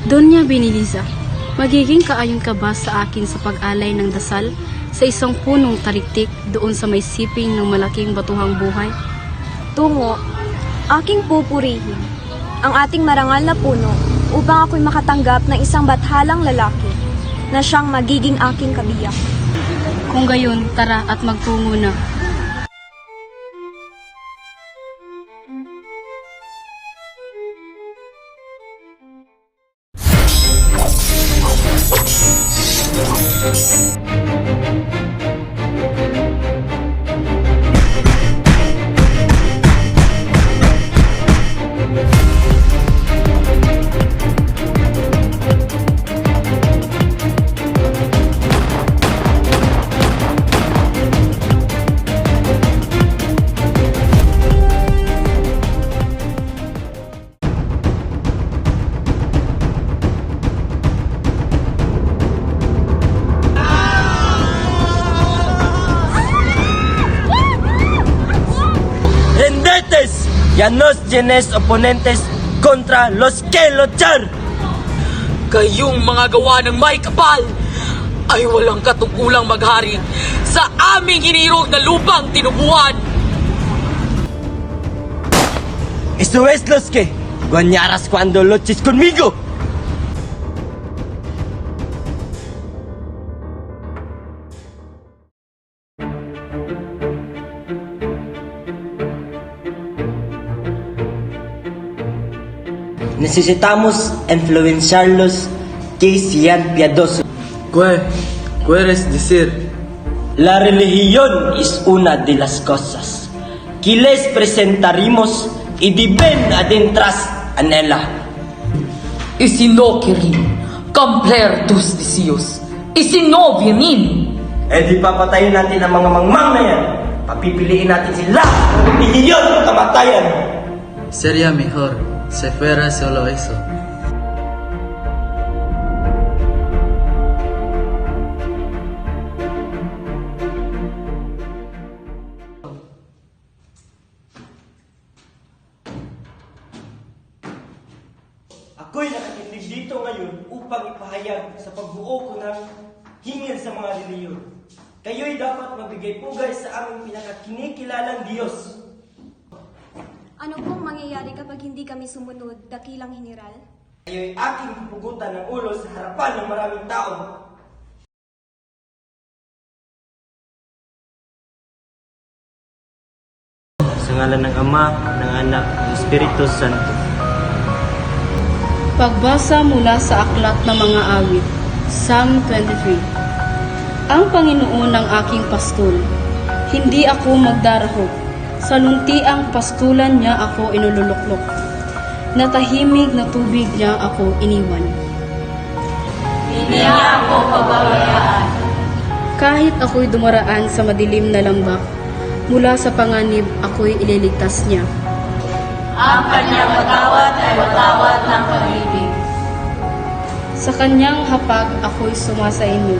Donya Beniliza, magiging kaayon ka ba sa akin sa pag-alay ng dasal sa isang punong tariktik doon sa may siping ng malaking batuhang buhay? Tungo, aking pupurihin ang ating marangal na puno upang ako'y makatanggap ng isang bathalang lalaki na siyang magiging aking kabiyak. Kung gayon, tara at magtungo na. Rendetes, Llanos Genes Oponentes kontra los que luchar! Kayong mga gawa ng may kapal ay walang katungkulang maghari sa aming hinirog na lupang tinubuhan. Esto es los que guañaras cuando luches conmigo. Necesitamos influenciarlos que sean piadosos. ¿Qué quieres decir? La religión es una de las cosas que les presentaremos y deben adentrarse en ella. Y si no quieren cumplir tus deseos, y si no vienen, Di papatayin natin ang mga mangmang na yan. Papipiliin natin sila ng milyon ng kamatayan. Sería mejor si fuera solo eso. Ako'y nakatindig dito ngayon upang ipahayag sa pagbuo ko ng hingin sa mga reliyon. Kayo'y dapat magbigay pugay sa aming pinakakinikilalang Diyos. Ano pong mangyayari kapag hindi kami sumunod, dakilang Heneral? Kayo'y aking pupugutan ng ulo sa harapan ng maraming tao. Sa ngalan ng Ama, ng Anak, ng Espiritu Santo. Pagbasa mula sa Aklat ng Mga Awit, Psalm 23. Ang Panginoon ang aking pastol, hindi ako magdarahok. Sa luntiang pastulan niya ako inululuklok. Natahimig na tubig niya ako iniwan. Hindi ako pababayaan. Kahit ako'y dumaraan sa madilim na lambak, mula sa panganib ako'y ililigtas niya. Ang kanyang watawat ay watawat ng pag-ibig. Sa kanyang hapag ako'y sumasainyo.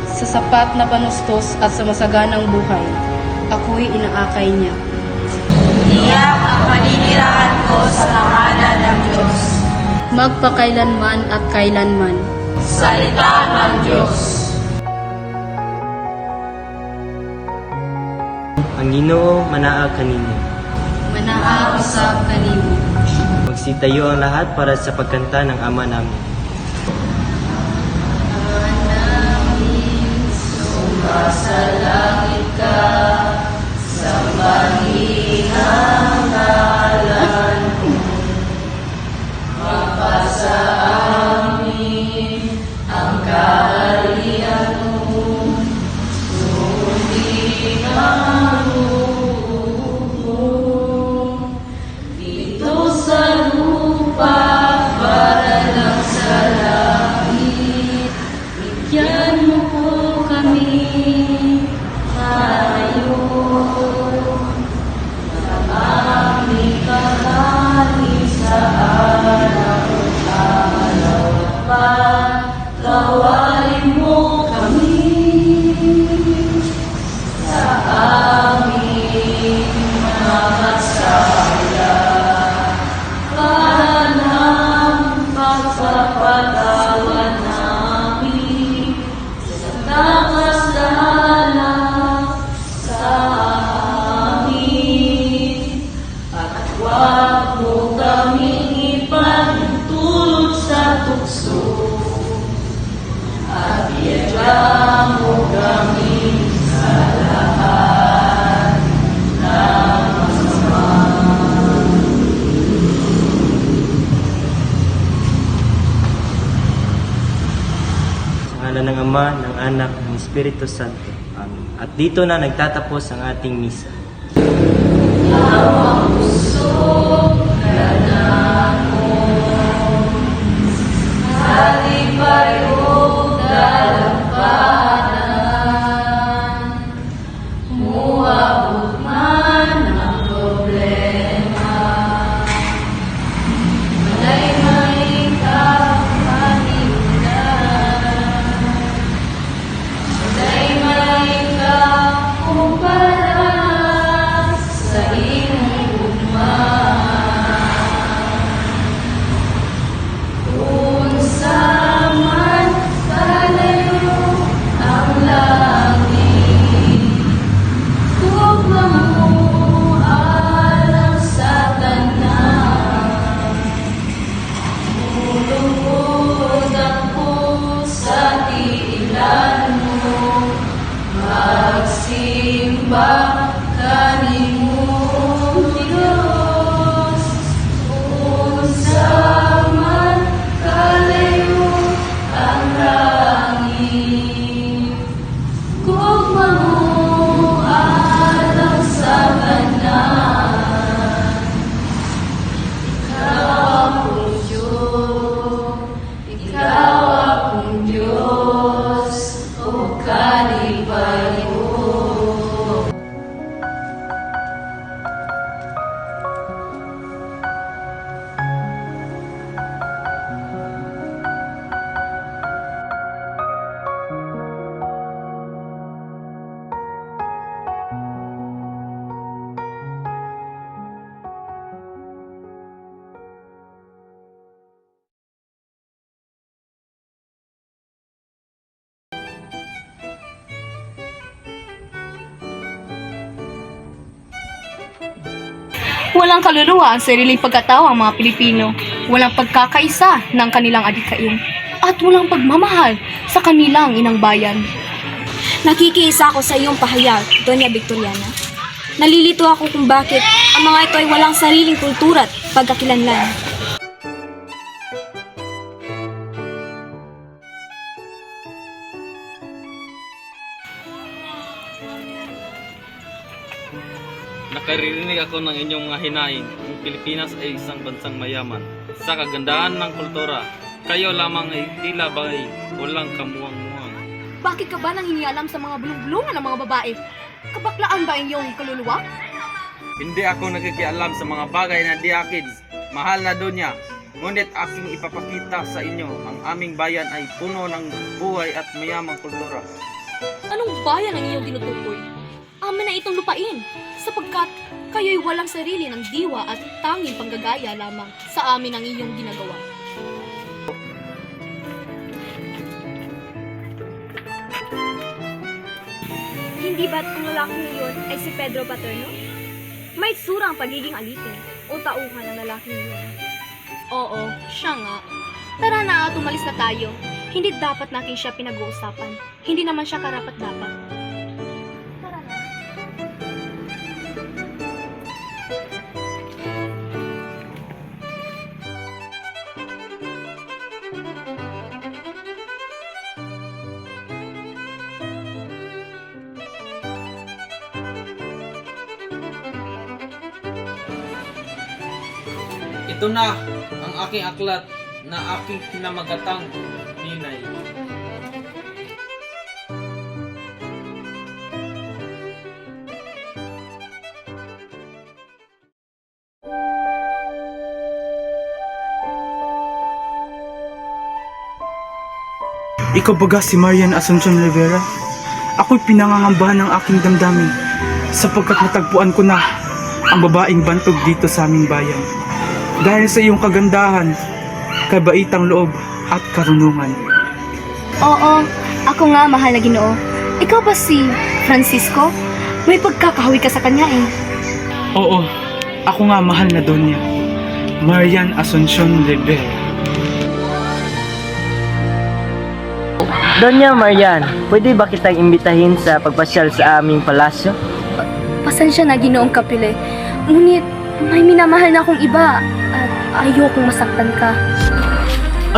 Sa sapat na panustos at sa masaganang buhay, ako'y inaakay niya. Iyak ang paninirahan ko sa pangalan ng Diyos. Magpakailanman at kailanman. Salita ng Diyos. Ang Ginoo manaa kanino. Manaa usab kanimo. Magsitayo ang lahat para sa pagkanta ng Ama namin. Sa langit ka, sa manihang ngalan. mo kaming ipagtulot sa tukso at iadya mo kami sa lahat ng masama. Sa ngalan ng Ama, ng Anak, ng Espiritu Santo. Amen. At dito na nagtatapos ang ating misa. Halipayong dalampanan, muabot man ang problema. Malay-may kapanimulan, malay-may kakumpalas sa iyong ugma. Kung saan kalayo ang langit, tugma mo alam sa tanan. Mulungkod ako sa tiilan mo, magsimba kanimo, Diyos. Kung saan kalayo ang langit, gugma mo alam sa kanan. Ikaw akong Diyos, o kalipayo. Walang kaluluwa ang sariling pagkatao ang mga Pilipino. Walang pagkakaisa ng kanilang adikain. At walang pagmamahal sa kanilang inang bayan. Nakikiisa ako sa iyong pahayag, Doña Victoriana. Nalilito ako kung bakit ang mga ito ay walang sariling kultura at pagkakilanlan. Nakaririnig ako ng inyong mga hinaing. Ang Pilipinas ay isang bansang mayaman. Sa kagandahan ng kultura, kayo lamang ay tila bagay walang kamuwang-muwang. Bakit ka ba nangingialam sa mga bulong-bulungan ng mga babae? Kabaklaan ba iyong kaluluwa? Hindi ako nakikialam sa mga bagay na di akin. Mahal na Donya, ngunit aking ipapakita sa inyo ang aming bayan ay puno ng buhay at mayamang kultura. Anong bayan ang iyong tinutukoy? Amin na itong lupain, sapagkat kayo'y walang sarili ng diwa at tanging panggagaya lamang sa amin ang iyong ginagawa. Hindi ba't ang lalaking iyon ay si Pedro Paterno? May tsura ang pagiging alitin o tauhan ng lalaking iyon. Oo, siya nga. Tara na at umalis na tayo. Hindi dapat natin siya pinag-uusapan. Hindi naman siya karapat-dapat. Tara na. Ito na ang aking aklat na aking kinamagatang ninay. Ikaw baga si Marian Asuncion Rivera? Ako'y pinangangambahan ng aking damdamin sapagkat natagpuan ko na ang babaeng bantog dito sa aming bayan. Dahil sa iyong kagandahan, kabaitang loob at karunungan. Oo, ako nga mahal na Ginoo. Ikaw ba si Francisco? May pagkakahawi ka sa kanya eh. Oo, ako nga mahal na Donya. Marian Asuncion Rivera. Donya Marian, pwede ba kitang imbitahin sa pagpasyal sa aming palasyo? Pasensya na, Ginoong Kapile. Ngunit may minamahal na akong iba at ayokong masaktan ka.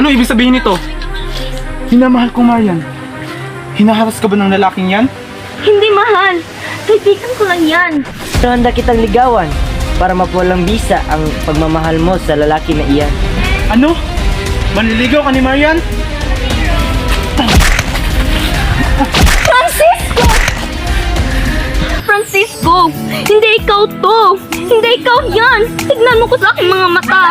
Ano ibig sabihin nito? Hinamahal ko, Marian. Hinaharas ka ba ng lalaking yan? Hindi, mahal. Kaibigan ko lang yan. Pero handa kitang ligawan para mapuwalang bisa ang pagmamahal mo sa lalaki na iyan. Ano? Manliligaw ka ni Marian? Francisco! Francisco! Hindi ikaw to! Hindi ikaw yan! Tignan mo ko sa aking mga mata!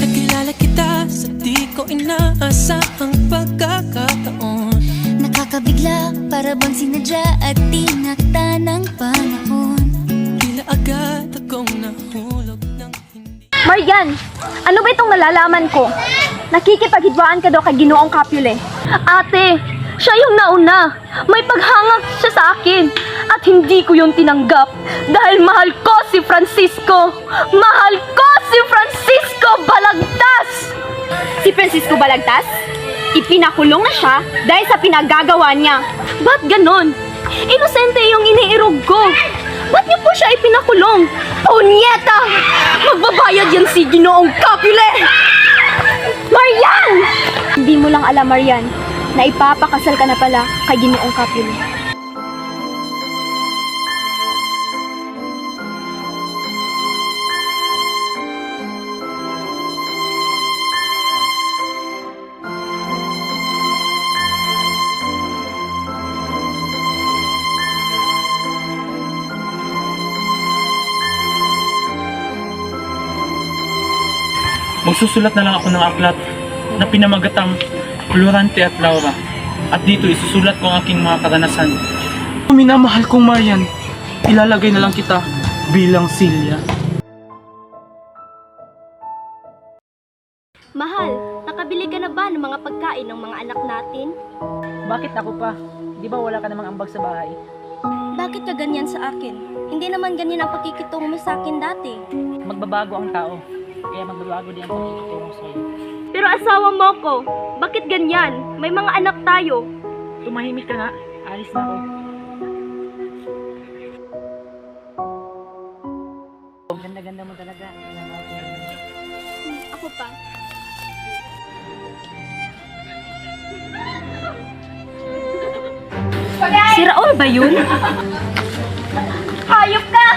Nakilala kita sa di ko inaasahang pagkakataon. Nakakabigla, para bang sinadya at tinakta ng panahon. Tila agad akong nahulog ng hindi. Marian! Ano ba itong nalalaman ko? Nakikipaghidwaan ka daw kay Ginoong Capulet. Ate! Siya yung nauna! May paghangak siya sa akin! At hindi ko yung tinanggap dahil mahal ko si Francisco! Mahal ko si Francisco Balagtas! Si Francisco Balagtas? Ipinakulong na siya dahil sa pinagagawa niya. Ba't ganon? Inosente yung iniirog ko. Ba't niyo po siya ipinakulong? Punyeta! Magbabayad yan si Ginoong Capulet! Marian! Hindi mo lang alam, Marian, na ipapakasal ka na pala kay Ginoong Capulet. Magsusulat na lang ako ng aklat na pinamagatang Florante at Laura. At dito isusulat ko ang aking mga karanasan. Minamahal kong Marian, ilalagay na lang kita bilang Silya. Mahal, nakabili ka na ba ng mga pagkain ng mga anak natin? Bakit ako pa? Di ba wala ka namang ambag sa bahay? Bakit ka ganyan sa akin? Hindi naman ganyan ang pakikitungo mo sa akin dati. Magbabago ang tao, kaya magbabago din ang pagkikitungo sa'yo. Pero asawa mo ko, bakit ganyan? May mga anak tayo. Tumahimik ka nga, alis na ako. Ganda-ganda mo talaga. Ako pa. Si Raul ba yun? Hayop ka!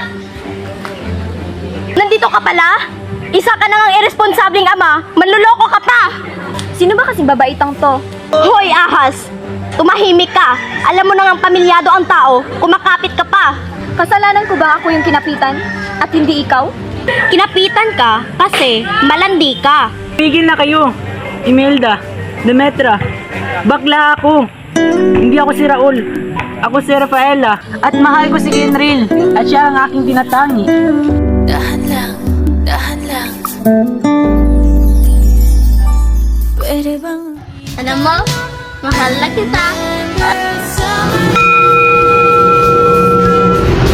Nandito ka pala? Isa ka na ngang irresponsableng ama, manluloko ka pa! Sino ba kasing babaitang to? Hoy, ahas! Tumahimik ka! Alam mo nang pamilyado ang tao, kumakapit ka pa! Kasalanan ko ba ako yung kinapitan? At hindi ikaw? Kinapitan ka kasi malandi ka. Pigil na kayo! Imelda, Demetra, bakla ako! Hindi ako si Raul. Ako si Rafaela. At mahal ko si Kenril. At siya ang aking tinatangi. Dahan lang, dahan lang. Pwede bang Alam mo, mahal na kita.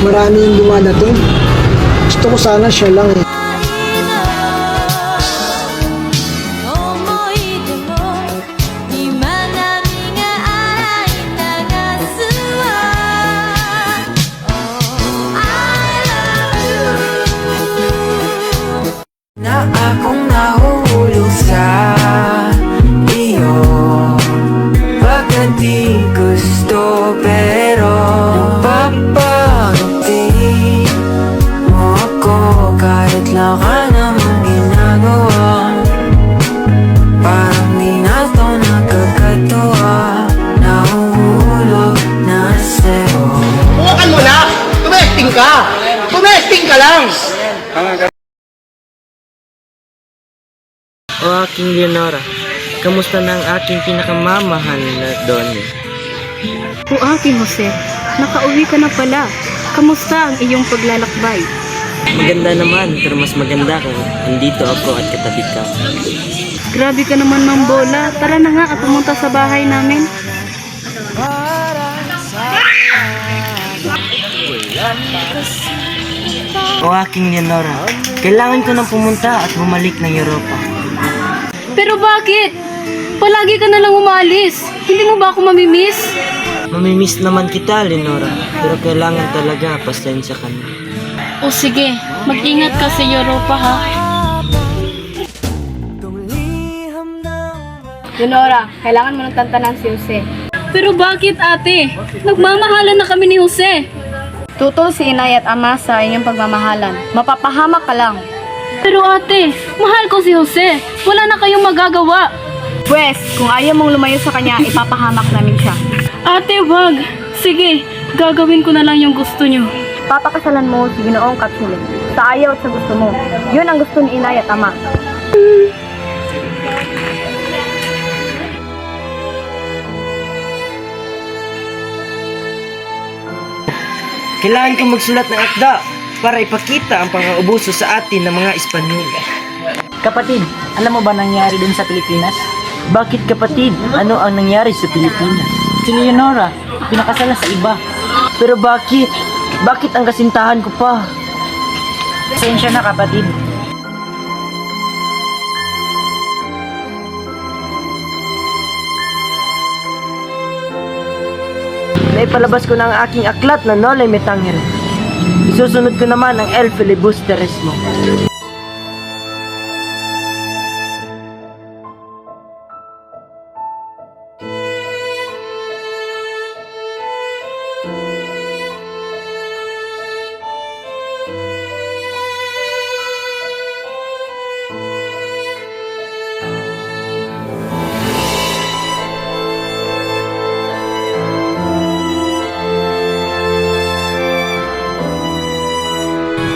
Maraming dumadating. Gusto ko sana siya lang eh. na akong nahuhulog sa iyo? Bakit di gusto pero napapangiti mo ako kahit laka namang ginagawa? Parang di na to nakakatuwa, nahuhulog na sa'yo. Huwakan mo na! Tumesting ka! Tumesting ka lang! O aking Leonora, kamusta na ang aking pinakamamahal na Donya? O aking Jose, nakauwi ka na pala. Kamusta ang iyong paglalakbay? Maganda naman, pero mas maganda kung nandito ako at katabi ka. Grabe ka naman, Ma'am Bola. Tara na nga at pumunta sa bahay namin. O aking Leonora, kailangan ko nang pumunta at bumalik ng Europa. Pero bakit? Palagi ka na lang umalis. Hindi mo ba ako mamimiss? Mamimiss naman kita, Leonora, pero kailangan talaga pasensya ka na. O sige, mag-ingat ka sa Europa ha. Leonora, kailangan mo ng tantanan si Jose. Pero bakit ate? Nagmamahalan na kami ni Jose. Tutol si inay at ama sa inyong pagmamahalan. Mapapahamak ka lang. Pero ate, mahal ko si Jose. Wala na kayong magagawa. Pwes, kung ayaw mong lumayo sa kanya, ipapahamak namin siya. Ate, wag. Sige, gagawin ko na lang yung gusto niyo. Papakasalan mo si Ginoong Kapsule. Sa ayaw at sa gusto mo. Yun ang gusto ni inay at ama. Kailangan kong magsulat ng akda para ipakita ang pang-uubuso sa atin ng mga Espanyol. Kapatid, alam mo ba nangyari dun sa Pilipinas? Bakit kapatid? Ano ang nangyari sa Pilipinas? Si Leonora, pinakasala sa iba. Pero bakit? Bakit ang kasintahan ko pa? Pasensya na kapatid. Naipalabas ko na ang aking aklat na Noli Me Tangere. Isusunod ko naman ang El Filibusterismo.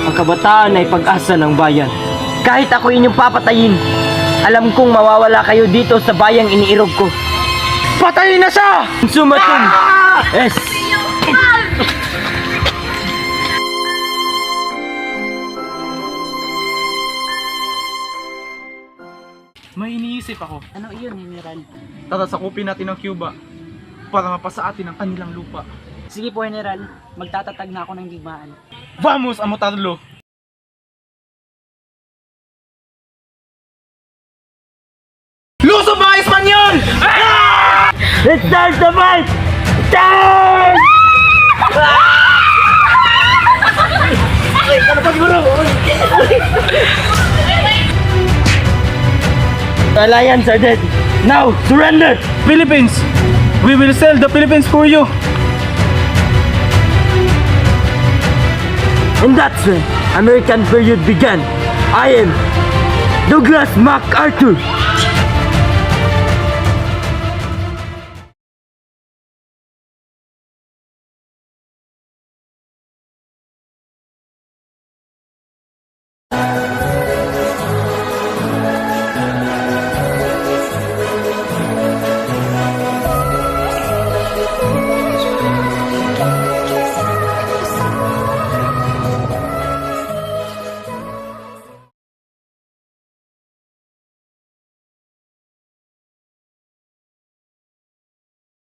Ang kabataan ay pag-asa ng bayan. Kahit ako inyong papatayin, alam kong mawawala kayo dito sa bayang iniirog ko. Patayin na siya! Sumatun! Yes! May iniisip ako. Ano iyon, General? Tatasakupin natin ang Cuba para mapasa atin ang kanilang lupa. Sige po, General. Magtatatag na ako ng digmaan. Vamos a matarlo! Luso mga Espanyol! Let's start the fight! Start! The Alliance are dead. Now, surrender! Philippines! We will sell the Philippines for you! And that's when American period began. I am Douglas MacArthur.